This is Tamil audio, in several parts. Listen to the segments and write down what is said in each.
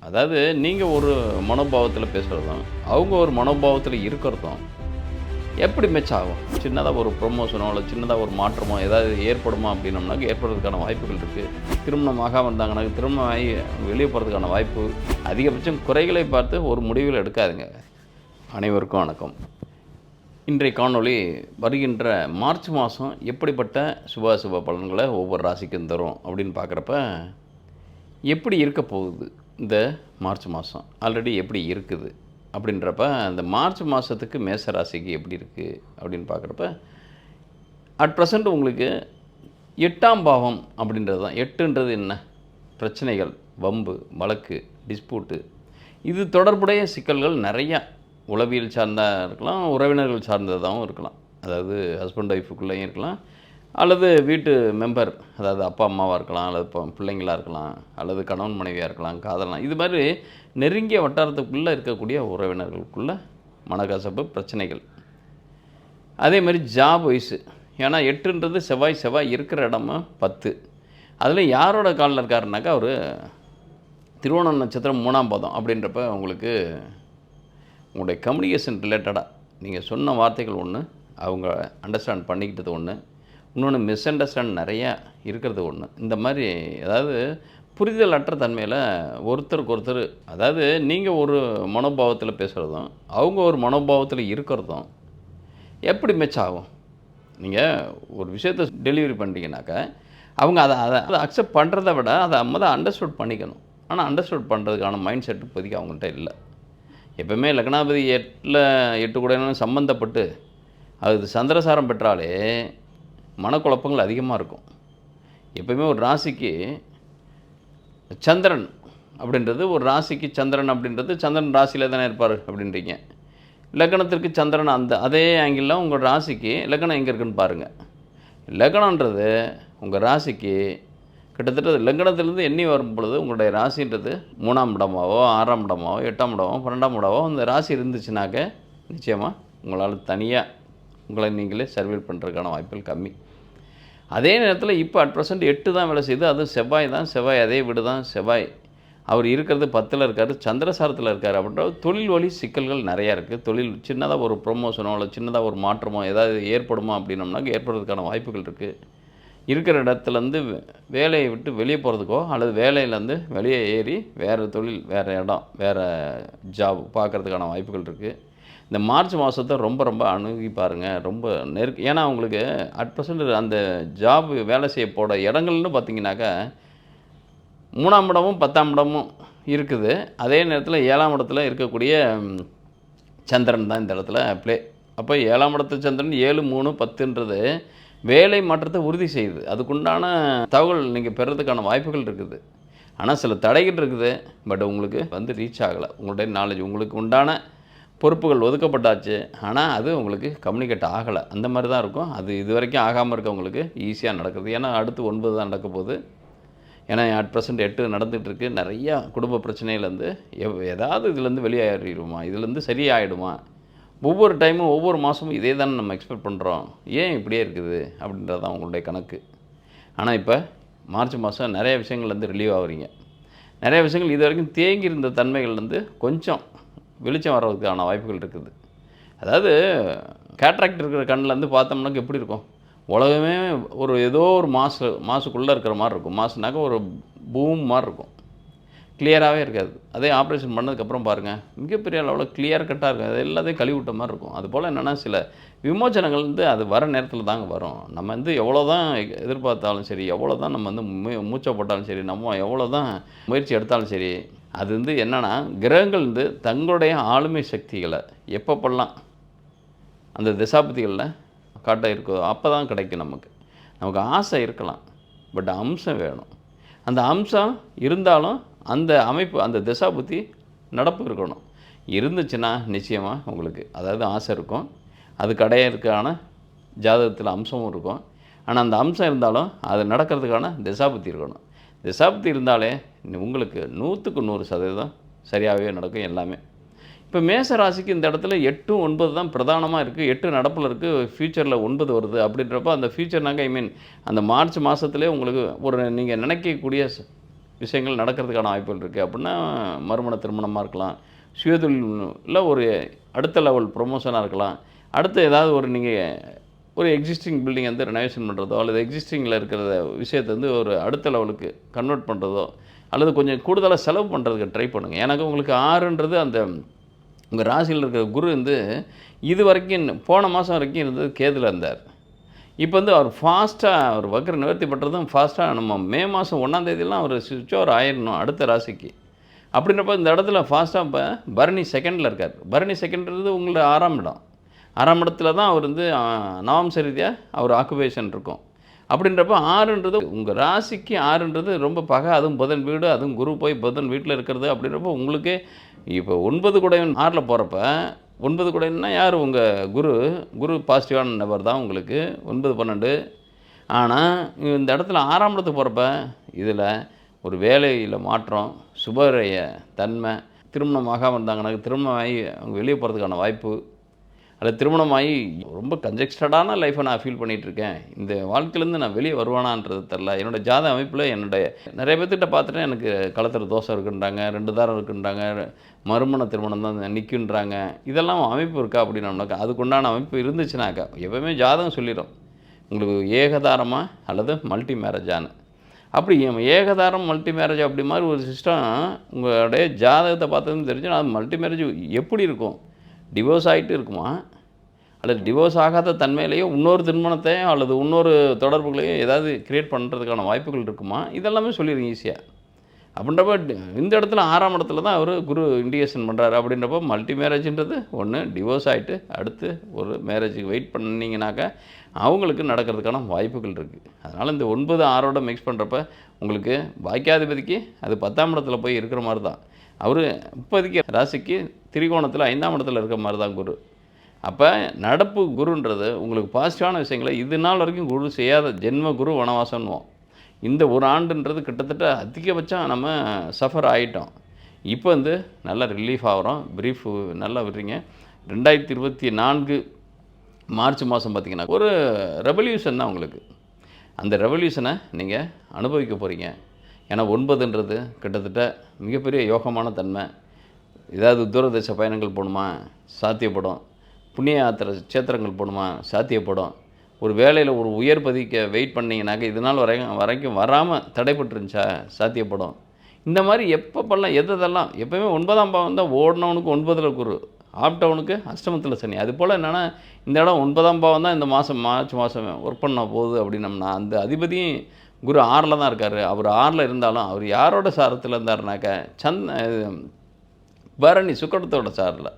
அதாவது நீங்கள் ஒரு மனோபாவத்தில் பேசுகிறதும் அவங்க ஒரு மனோபாவத்தில் இருக்கிறதும் எப்படி மேட்ச் ஆகும்? சின்னதாக ஒரு ப்ரொமோஷனோ இல்லை சின்னதாக ஒரு மாற்றமோ ஏதாவது ஏற்படுமா அப்படின்னோம்னாக்க ஏற்படுறதுக்கான வாய்ப்புகள் இருக்குது. திருமணம் ஆகாமல் இருந்தாங்கன்னா திருமணம் ஆகி வெளியே போகிறதுக்கான வாய்ப்பு அதிகபட்சம். குறைகளை பார்த்து ஒரு முடிவில் எடுக்காதுங்க. அனைவருக்கும் வணக்கம். இன்றைய காணொளி வருகின்ற மார்ச் மாதம் எப்படிப்பட்ட சுபாசுப பலன்களை ஒவ்வொரு ராசிக்கும் தரும் அப்படின்னு பார்க்குறப்ப எப்படி இருக்க போகுது இந்த மார்ச் மாதம், ஆல்ரெடி எப்படி இருக்குது அப்படின்றப்ப அந்த மார்ச் மாதத்துக்கு மேச ராசிக்கு எப்படி இருக்குது அப்படின்னு பார்க்குறப்ப அட் ப்ரெசண்ட் உங்களுக்கு 8ஆம் பாவம் அப்படின்றது தான். 8ன்றது என்ன? பிரச்சனைகள், வம்பு, வழக்கு, டிஸ்பியூட்டு, இது தொடர்புடைய சிக்கல்கள் நிறையா. உளவியல் சார்ந்ததாக இருக்கலாம், உறவினர்கள் சார்ந்ததாகவும் இருக்கலாம். அதாவது ஹஸ்பண்ட் ஒய்ஃபுக்குள்ளேயும் இருக்கலாம், அல்லது வீட்டு மெம்பர், அதாவது அப்பா அம்மாவாக இருக்கலாம், அல்லது பிள்ளைங்களாக இருக்கலாம், அல்லது கணவன் மனைவியாக இருக்கலாம், காதலாம். இது மாதிரி நெருங்கிய வட்டாரத்துக்குள்ளே இருக்கக்கூடிய உறவினர்களுக்குள்ள மனக்கசப்பு, பிரச்சனைகள். அதே மாதிரி ஜாப் வைஸு, ஏன்னா 8ன்றது செவ்வாய் இருக்கிற இடமா 10. அதில் யாரோட காலில் இருக்காருனாக்கா அவர் திருவோணம் நட்சத்திரம் 3ஆம் பாதம். அப்படின்றப்ப உங்களுக்கு உங்களுடைய கம்யூனிகேஷன் ரிலேட்டடாக நீங்கள் சொன்ன வார்த்தைகள் ஒன்று, அவங்க அண்டர்ஸ்டாண்ட் பண்ணிக்கிட்டது ஒன்று, இன்னொன்று மிஸ் அண்டர்ஸ்டாண்ட் நிறையா இருக்கிறது ஒன்று. இந்த மாதிரி அதாவது புரிதல் அற்ற தன்மையில் ஒருத்தருக்கு ஒருத்தர், அதாவது நீங்கள் ஒரு மனோபாவத்தில் பேசுகிறதும் அவங்க ஒரு மனோபாவத்தில் இருக்கிறதும் எப்படி மேட்ச் ஆகும்? நீங்கள் ஒரு விஷயத்தை டெலிவரி பண்ணுறீங்கனாக்கா அவங்க அதை அக்செப்ட் பண்ணுறதை விட அதை முதல்ல அண்டர்ஸ்டாண்ட் பண்ணிக்கணும். ஆனால் அண்டர்ஸ்டாண்ட் பண்ணுறதுக்கான மைண்ட் செட் இப்போதைக்கு அவங்கள்ட்ட இல்லை. எப்போவுமே லக்னாபதி 8 கூட சம்மந்தப்பட்டு அது சந்திரசாரம் பெற்றாலே மனக்குழப்பங்கள் அதிகமாக இருக்கும். எப்போயுமே ஒரு ராசிக்கு சந்திரன் அப்படின்றது, ஒரு ராசிக்கு சந்திரன் அப்படின்றது, சந்திரன் ராசியில் தானே இருப்பார் அப்படின்றீங்க. லக்னத்திற்கு சந்திரன் அதே ஆங்கிளில் உங்கள் ராசிக்கு லக்னம் எங்கே இருக்குன்னு பாருங்கள். லக்னன்றது உங்கள் ராசிக்கு கிட்டத்தட்ட லக்னத்திலேருந்து எண்ணி வரும் பொழுது உங்களுடைய ராசின்றது 3ஆம் இடமாவோ 6ஆம் இடமாவோ 8ஆம் இடமோ 12ஆம் இடமோ அந்த ராசி இருந்துச்சுனாக்க நிச்சயமாக உங்களால் தனியாக உங்களை நீங்களே சர்வீல் பண்ணுறதுக்கான வாய்ப்புகள் கம்மி. அதே நேரத்தில் இப்போ அட் ப்ரெசென்ட் 8 தான் வேலை செய்யுது. அது செவ்வாய் தான். செவ்வாய் அதே வீடு தான். செவ்வாய் அவர் இருக்கிறது 10ல் இருக்கார், சந்திரசாரத்தில் இருக்கார். அப்படின்ற தொழில் வழி சிக்கல்கள் நிறையா இருக்குது. தொழில் சின்னதாக ஒரு ப்ரொமோஷனோ இல்லை சின்னதாக ஒரு மாற்றமோ ஏதாவது ஏற்படுமா அப்படின்னோம்னாக்க ஏற்படுறதுக்கான வாய்ப்புகள் இருக்குது. இருக்கிற இடத்துலேருந்து வேலையை விட்டு வெளியே போகிறதுக்கோ அல்லது வேலையிலேருந்து வெளியே ஏறி வேறு தொழில், வேறு இடம், வேறு ஜாப் பார்க்குறதுக்கான வாய்ப்புகள் இருக்குது. இந்த மார்ச் மாதத்தை ரொம்ப அணுகி பாருங்கள். ரொம்ப ஏன்னா உங்களுக்கு அட் ப்ரெசென்ட் அந்த ஜாப் வேலை செய்ய போட இடங்கள்னு பார்த்தீங்கன்னாக்கா 3ஆம் இடமும் 10ஆம் இடமும் இருக்குது. அதே நேரத்தில் 7ஆம் இடத்துல இருக்கக்கூடிய சந்திரன் தான் இந்த இடத்துல ப்ளே. அப்போ 7ஆம் இடத்து சந்திரன் 7, 3, 10ன்றது வேலை மாற்றத்தை உறுதி செய்யுது. அதுக்குண்டான தகவல் நீங்கள் பெறதுக்கான வாய்ப்புகள் இருக்குது. ஆனால் சில தடைகள் இருக்குது. பட் உங்களுக்கு ரீச் ஆகலை. உங்களுடைய நாலேஜ், உங்களுக்கு உண்டான பொறுப்புகள் ஒதுக்கப்பட்டாச்சு, ஆனால் அது உங்களுக்கு கம்யூனிகேட் ஆகலை. அந்த மாதிரி தான் இருக்கும். அது இது வரைக்கும் ஆகாமல் இருக்கவங்களுக்கு ஈஸியாக நடக்குது. ஏன்னா அடுத்து 9 தான் நடக்க போகுது. ஏன்னா அட் ப்ரெசென்ட் 8 நடந்துகிட்ருக்கு. நிறையா குடும்ப பிரச்சனையிலேருந்து ஏதாவது இதுலேருந்து வெளியேறிடுமா, இதுலேருந்து சரியாயிடுமா, ஒவ்வொரு டைமும் ஒவ்வொரு மாதமும் இதே தானே நம்ம எக்ஸ்பெக்ட் பண்ணுறோம், ஏன் இப்படியே இருக்குது அப்படின்றது தான் உங்களுடைய கணக்கு. ஆனால் இப்போ மார்ச் மாதம் நிறைய விஷயங்கள்லேருந்து ரிலீவ் ஆகுறீங்க. நிறைய விஷயங்கள் இது வரைக்கும் தேங்கி இருந்த தன்மைகள்லேருந்து கொஞ்சம் வெளிச்சம் வர்றதுக்கான வாய்ப்புகள் இருக்குது. அதாவது கேட்ராக்ட் இருக்கிற கண்ணிலேருந்து பார்த்தோம்னாக்க எப்படி இருக்கும்? உலகமே ஒரு ஏதோ ஒரு மாசுக்குள்ளே இருக்கிற மாதிரி இருக்கும். மாசுனாக்க ஒரு பூம் மாதிரி இருக்கும், கிளியராகவே இருக்காது. அதே ஆப்ரேஷன் பண்ணதுக்கப்புறம் பாருங்கள், மிகப்பெரிய அளவில் கிளியர் கட்டாக இருக்கும். அது எல்லாத்தையும் கழுவிட்ட மாதிரி இருக்கும். அதுபோல் என்னென்னா சில விமோச்சனங்கள் அது வர நேரத்தில் தாங்க வரும். நம்ம எவ்வளோ தான் எதிர்பார்த்தாலும் சரி, எவ்வளோ தான் நம்ம மூச்சை போட்டாலும் சரி, நம்ம எவ்வளோ தான் முயற்சி எடுத்தாலும் சரி, அது என்னென்னா கிரகங்கள் தங்களுடைய ஆளுமை சக்திகளை எப்பப்பெல்லாம் அந்த திசாபதிகளில் காட்ட இருக்கோ அப்போ தான் கிடைக்கும். நமக்கு ஆசை இருக்கலாம், பட் அம்சம் வேணும். அந்த அம்சம் இருந்தாலும் அந்த அமைப்பு, அந்த திசாபுத்தி நடப்பு இருக்கணும். இருந்துச்சுன்னா நிச்சயமாக உங்களுக்கு அதாவது ஆசை இருக்கும். அது கிடையிறதுக்கான ஜாதகத்தில் அம்சமும் இருக்கும். ஆனால் அந்த அம்சம் இருந்தாலும் அது நடக்கிறதுக்கான திசாபுத்தி இருக்கணும். திசாபுத்தி இருந்தாலே உங்களுக்கு 100க்கு 100% சரியாகவே நடக்கும் எல்லாமே. இப்போ மேச ராசிக்கு இந்த இடத்துல 8, 9 தான் பிரதானமாக இருக்குது. 8 நடப்பில் இருக்குது, ஃப்யூச்சரில் 9 வருது. அப்படின்றப்ப அந்த ஃப்யூச்சர்னாக்க அந்த மார்ச் மாதத்துலேயே உங்களுக்கு ஒரு நீங்கள் நினைக்கக்கூடிய விஷயங்கள் நடக்கிறதுக்கான வாய்ப்புகள் இருக்குது. அப்படின்னா மறுமண திருமணமாக இருக்கலாம், சுயதொழில்ல ஒரு அடுத்த லெவல் ப்ரொமோஷனாக இருக்கலாம். அடுத்து ஏதாவது ஒரு நீங்கள் ஒரு எக்ஸிஸ்டிங் பில்டிங் வந்து ரெனோவேஷன் பண்ணுறதோ, அல்லது எக்ஸிஸ்டிங்கில் இருக்கிற விஷயத்தை வந்து ஒரு அடுத்த லெவலுக்கு கன்வெர்ட் பண்ணுறதோ, அல்லது கொஞ்சம் கூடுதலாக செலவு பண்ணுறதுக்கு ட்ரை பண்ணுங்கள். எனக்கு உங்களுக்கு 6ன்றது அந்த உங்கள் ராசியில் இருக்கிற குரு வந்து இது வரைக்கும் போன மாதம் வரைக்கும் இருந்தது கேதுல இருந்தார். இப்போ வந்து அவர் ஃபாஸ்ட்டாக அவர் வக்ர நிவர்த்தி பண்ணுறதும் ஃபாஸ்ட்டாக நம்ம மே மாதம் 1ஆம் தேதியெல்லாம் அவர் ஸ்விட்ச் ஓவர் ஆயிடணும் அடுத்த ராசிக்கு. அப்படின்றப்ப இந்த இடத்துல ஃபாஸ்ட்டாக இப்போ பரணி செகண்டில் இருக்கார். பரணி செகண்ட்றது உங்களோட 6ஆம் இடம். 6ஆம் இடத்துல தான் அவர் வந்து நவம்ச ரீதியாக அவர் ஆக்குபேஷன் இருக்கும். அப்படின்றப்ப 6ன்றது உங்கள் ராசிக்கு 6ன்றது ரொம்ப பகை. அதுவும் புதன் வீடு, அதுவும் குரு போய் புதன் வீட்டில் இருக்கிறது. அப்படின்றப்ப உங்களுக்கு இப்போ 9 குடையன் 6ல் போகிறப்ப 9 குடையன்னா யார்? உங்கள் குரு. குரு பாசிட்டிவான நபர் தான் உங்களுக்கு 9, 12. ஆனால் இந்த இடத்துல 6ஆம் இடத்துக்கு போகிறப்ப இதில் ஒரு வேலையில் மாற்றம், சுபரிய தன்மை, திருமணம் ஆகாமல் இருந்தாங்கன்னா திருமணம் ஆகி அவங்க வெளியே போகிறதுக்கான வாய்ப்பு, அல்லது திருமணமாகி ரொம்ப கன்ஜெக்ஸ்டடான லைஃப்பை நான் ஃபீல் பண்ணிகிட்ருக்கேன், இந்த வாழ்க்கையிலேருந்து நான் வெளியே வருவானான்றது தெரில. என்னோடய ஜாத அமைப்பில் என்னுடைய நிறைய பேர்த்திட்ட பார்த்துட்டேன், எனக்கு களத்தில் தோசை இருக்குன்றாங்க, 2 தாரம் இருக்குன்றாங்க, மறுமண திருமணம் தான் நிற்குன்றாங்க. இதெல்லாம் அமைப்பு இருக்கா அப்படின்னோம்னாக்கா அதுக்குண்டான அமைப்பு இருந்துச்சுனாக்கா எப்போவுமே ஜாதகம் சொல்லிடும் உங்களுக்கு ஏகதாரமா அல்லது மல்டி மேரேஜான்னு. அப்படி ஏகதாரம் மல்டி மேரேஜ் அப்படி மாதிரி ஒரு சிஸ்டம் உங்களுடைய ஜாதகத்தை பார்த்ததுன்னு தெரிஞ்சுன்னா அது மல்டி மேரேஜ் எப்படி இருக்கும்? டிவோர்ஸ் ஆகிட்டு இருக்குமா, அல்லது டிவோர்ஸ் ஆகாத தன்மையிலேயோ இன்னொரு திருமணத்தையோ அல்லது இன்னொரு தொடர்புகளையோ ஏதாவது க்ரியேட் பண்ணுறதுக்கான வாய்ப்புகள் இருக்குமா? இதெல்லாமே சொல்லிடுங்க ஈஸியாக. அப்படின்றப்ப இந்த இடத்துல 6ஆம் இடத்துல தான் அவர் குரு இண்டிகேஷன் பண்ணுறாரு. அப்படின்றப்ப மல்டி மேரேஜ்ன்றது ஒன்று, டிவோர்ஸ் ஆகிட்டு அடுத்து ஒரு மேரேஜுக்கு வெயிட் பண்ணிங்கனாக்கா அவங்களுக்கு நடக்கிறதுக்கான வாய்ப்புகள் இருக்குது. அதனால் இந்த 9, 6ஓட மிக்ஸ் பண்ணுறப்ப உங்களுக்கு பாக்கியாதிபதிக்கு அது 10ஆம் இடத்துல போய் இருக்கிற மாதிரி தான். அவர் இப்போதைக்கு ராசிக்கு திரிகோணத்தில் 5ஆம் இடத்துல இருக்கிற மாதிரி தான் குரு. அப்போ நடப்பு குருன்றது உங்களுக்கு பாசிட்டிவான விஷயங்களை இது நாள் வரைக்கும் குரு செய்யாத ஜென்ம குரு வனவாசம்னுவோம். இந்த ஒரு ஆண்டுன்றது கிட்டத்தட்ட அதிகபட்சம் நம்ம சஃபர் ஆகிட்டோம். இப்போ வந்து நல்லா ரிலீஃப் ஆகிறோம். ப்ரீஃப் நல்லா விடுறீங்க. 2024 மார்ச் மாதம் பார்த்திங்கன்னா ஒரு ரெவல்யூஷன் தான் உங்களுக்கு. அந்த ரெவல்யூஷனை நீங்கள் அனுபவிக்க போகிறீங்க. ஏன்னா 9ன்றது கிட்டத்தட்ட மிகப்பெரிய யோகமான தன்மை. ஏதாவது தூரதேச பயணங்கள் போகணுமா சாத்தியப்படும், புண்ணிய யாத்திரை சேத்திரங்கள் போகணுமா சாத்தியப்படும், ஒரு வேலையில் ஒரு உயர் பதவிக்கு வெயிட் பண்ணிங்கனாக்கா இது நாள் வரைக்கும் வராமல் தடைப்பட்டுருந்துச்சா சாத்தியப்படும். இந்த மாதிரி எப்பப்பெல்லாம் எதெல்லாம் எப்போயுமே 9ஆம் பாவம் தான் ஓடினவனுக்கு 9ல் குரு, ஆப்டவனுக்கு அஷ்டமத்தில் சனி. அது போல் என்னென்னா இந்த இடம் 9ஆம் பாவம் தான் இந்த மாதம் மார்ச் மாதம் ஒர்க் பண்ண போகுது அப்படின்னம்னா அந்த அதிபதியும் குரு 6ல் தான் இருக்கார். அவர் 6ல் இருந்தாலும் அவர் யாரோட சாரத்தில் இருந்தாருனாக்கா பரணி சுக்கிரத்தோட சாரில்.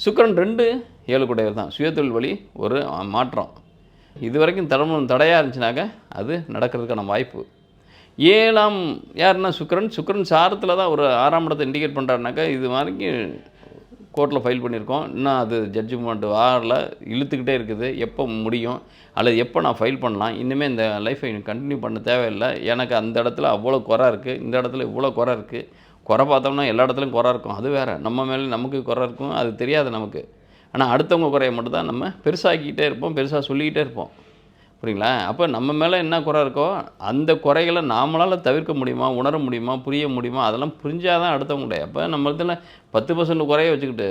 சுக்கிரன் 2, 7 கூடையவர் தான். சுயதொழில் வழி ஒரு மாற்றம். இது வரைக்கும் தடையாக இருந்துச்சுனாக்கா அது நடக்கிறதுக்கான வாய்ப்பு. 7ஆம் யாருன்னா சுக்கிரன் சாரத்தில் தான் ஒரு 6ஆம் இடத்தை இண்டிகேட் பண்ணுறாருனாக்கா இது வரைக்கும் கோர்ட்டில் ஃபைல் பண்ணியிருக்கோம், இன்னும் அது ஜட்ஜ்மெண்ட் வாரில் இழுத்துக்கிட்டே இருக்குது, எப்போ முடியும் அல்லது எப்போ நான் ஃபைல் பண்ணலாம், இன்னுமே இந்த லைஃப்பை கண்டினியூ பண்ண தேவையில்லை, எனக்கு அந்த இடத்துல அவ்வளோ குறை இருக்குது, இந்த இடத்துல இவ்வளோ குறை இருக்குது. குறை பார்த்தோம்னா எல்லா இடத்துலையும் குறை இருக்கும், அது வேறு. நம்ம மேலே நமக்கு குறை இருக்கும், அது தெரியாது நமக்கு. ஆனால் அடுத்தவங்க குறையை மட்டும் தான் நம்ம பெருசாக்கிக்கிட்டே இருப்போம், பெருசாக சொல்லிக்கிட்டே இருப்போம். புரியுங்களா? அப்போ நம்ம மேலே என்ன குறை இருக்கோ அந்த குறைகளை நாமளால் தவிர்க்க முடியுமா, உணர முடியுமா, புரிய முடியுமா, அதெல்லாம் புரிஞ்சால் தான் அடுத்தவங்களுடைய. அப்போ நம்ம இடத்துல 10% குறைய வச்சுக்கிட்டு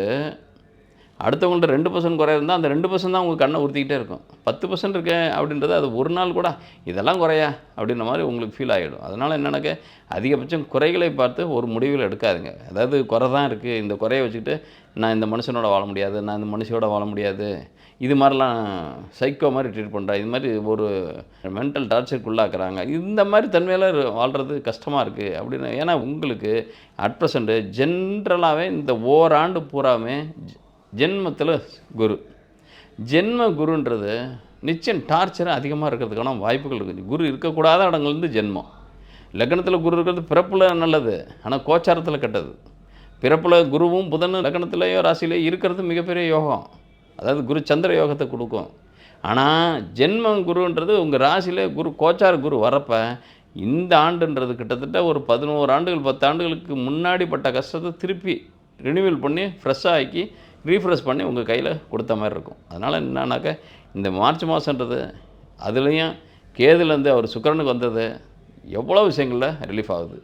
அடுத்தவங்கள்ட்ட 2% குறை இருந்தால் அந்த 2% தான் உங்களுக்கு கண்ணை உறுத்திக்கிட்டே இருக்கும். 10% இருக்கேன் அப்படின்றது அது ஒரு நாள் கூட இதெல்லாம் குறையா அப்படின்ற மாதிரி உங்களுக்கு ஃபீல் ஆகிடும். அதனால் என்னென்னாக்க அதிகபட்சம் குறைகளை பார்த்து ஒரு முடிவில் எடுக்காதுங்க. அதாவது குறை தான் இருக்குது, இந்த குறையை வச்சுக்கிட்டு நான் இந்த மனுஷனோட வாழ முடியாது, நான் இந்த மனுஷியோட வாழ முடியாது, இது மாதிரிலாம் சைக்கோ மாதிரி ட்ரீட் பண்ணுறா, இது மாதிரி ஒரு மென்டல் டார்ச்சருக்குள்ளாக்குறாங்க, இந்த மாதிரி தன்மையில் வாழ்கிறது கஷ்டமாக இருக்குது அப்படின்னு. ஏன்னா உங்களுக்கு அட் ப்ரெசண்ட்டு ஜென்ரலாகவே இந்த ஓராண்டு பூராமே ஜென்மத்தில் குரு, ஜென்ம குருன்றது நிச்சயம் டார்ச்சர் அதிகமாக இருக்கிறதுக்கான வாய்ப்புகள் இருக்குது. குரு இருக்கக்கூடாத இடங்கள்லேருந்து ஜென்மம். லக்னத்தில் குரு இருக்கிறது பிறப்பில் நல்லது, ஆனால் கோச்சாரத்தில் கெட்டது. பிறப்பில் குருவும் புதனும் லக்னத்திலேயோ ராசியிலேயோ இருக்கிறது மிகப்பெரிய யோகம், அதாவது குரு சந்திர யோகத்தை கொடுக்கும். ஆனால் ஜென்ம குருன்றது உங்கள் ராசியிலே குரு கோச்சார குரு வரப்போ இந்த ஆண்டுன்றது கிட்டத்தட்ட ஒரு 11 ஆண்டுகள் 10 ஆண்டுகளுக்கு முன்னாடி பட்ட கஷ்டத்தை திருப்பி ரினியூவல் பண்ணி ஃப்ரெஷ்ஷாக ஆக்கி ரீஃப்ரெஷ் பண்ணி உங்கள் கையில் கொடுத்த மாதிரி இருக்கும். அதனால் என்னன்னாக்கா இந்த மார்ச் மாதன்றது அதுலேயும் கேதுலேருந்து அவர் சுக்கிரனுக்கு வந்தது எவ்வளோ விஷயங்களில் ரிலீஃப் ஆகுது.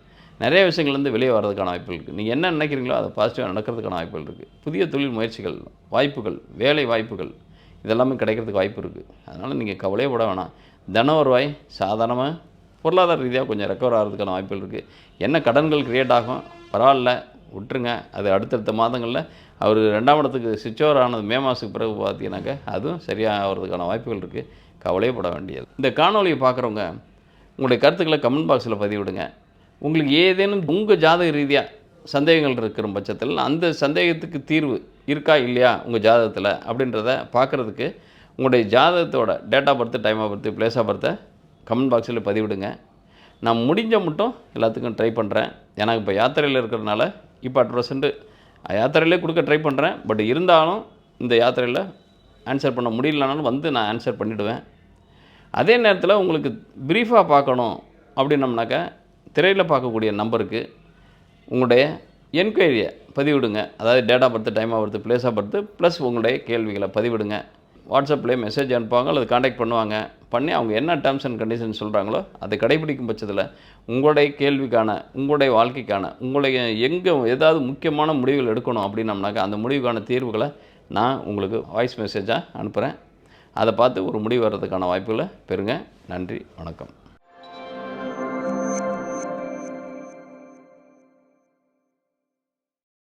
நிறைய விஷயங்கள்லேருந்து வெளியே வர்றதுக்கான வாய்ப்புகள் இருக்குது. நீங்கள் என்ன நினைக்கிறீங்களோ அதை பாசிட்டிவாக நடக்கிறதுக்கான வாய்ப்புகள் இருக்குது. புதிய தொழில் முயற்சிகள், வாய்ப்புகள், வேலை வாய்ப்புகள் இதெல்லாமே கிடைக்கிறதுக்கு வாய்ப்பு இருக்குது. அதனால் நீங்கள் கவலையே பட வேணாம். தன வருவாய் சாதாரணமாக பொருளாதார ரீதியாக கொஞ்சம் ரெக்கவர் ஆகிறதுக்கான வாய்ப்புகள் இருக்குது. என்ன கடன்கள் க்ரியேட் ஆகும், பரவாயில்ல விட்டுருங்க. அது அடுத்தடுத்த மாதங்களில் அவர் 2ஆம் இடத்துக்கு ஸ்விட்ச் ஓவர் ஆனது மே மாதத்துக்கு பிறகு பார்த்தீங்கன்னாக்கா அதுவும் சரியாக ஆகிறதுக்கான வாய்ப்புகள் இருக்குது. கவலையே பட வேண்டியது. இந்த காணொலியை பார்க்குறவங்க உங்களுடைய கருத்துக்களை கமெண்ட் பாக்ஸில் பதிவிடுங்க. உங்களுக்கு ஏதேனும் உங்கள் ஜாதக ரீதியாக சந்தேகங்கள் இருக்கிற பட்சத்தில் அந்த சந்தேகத்துக்கு தீர்வு இருக்கா இல்லையா உங்கள் ஜாதகத்தில் அப்படின்றத பார்க்குறதுக்கு உங்களுடைய ஜாதகத்தோட date of birth, time of birth, place of பர்த்தை கமெண்ட் பாக்ஸில் பதிவிடுங்க. நான் முடிஞ்ச மட்டும் எல்லாத்துக்கும் ட்ரை பண்ணுறேன். எனக்கு இப்போ யாத்திரையில் இருக்கிறதுனால இப்போ அட் ப்ரெசென்ட்டு யாத்திரையிலே கொடுக்க ட்ரை பண்ணுறேன். பட் இருந்தாலும் இந்த யாத்திரையில் ஆன்சர் பண்ண முடியலனாலும் வந்து நான் ஆன்சர் பண்ணிவிடுவேன். அதே நேரத்தில் உங்களுக்கு ப்ரீஃபாக பார்க்கணும் அப்படின்னம்னாக்கா திரையில் பார்க்கக்கூடிய நம்பருக்கு உங்களுடைய என்கொயரியை பதிவிடுங்க. அதாவது date of birth, time of birth, place of birth plus உங்களுடைய கேள்விகளை பதிவிடுங்க. வாட்ஸ்அப்லேயே மெசேஜ் அனுப்புவாங்க அல்லது காண்டாக்ட் பண்ணுவாங்க. பண்ணி அவங்க என்ன டேர்ம்ஸ் அண்ட் கண்டிஷன்ஸ் சொல்கிறாங்களோ அதை கடைபிடிக்கும் பட்சத்தில் உங்களுடைய கேள்விக்கான, உங்களுடைய வாழ்க்கைக்கான, உங்களுடைய எங்கே ஏதாவது முக்கியமான முடிவுகள் எடுக்கணும் அப்படின்னம்னாக்கா அந்த முடிவுக்கான தீர்வுகளை நான் உங்களுக்கு வாய்ஸ் மெசேஜாக அனுப்புகிறேன். அதை பார்த்து ஒரு முடிவு வர்றதுக்கான வாய்ப்புகளை பெறுங்க. நன்றி, வணக்கம்.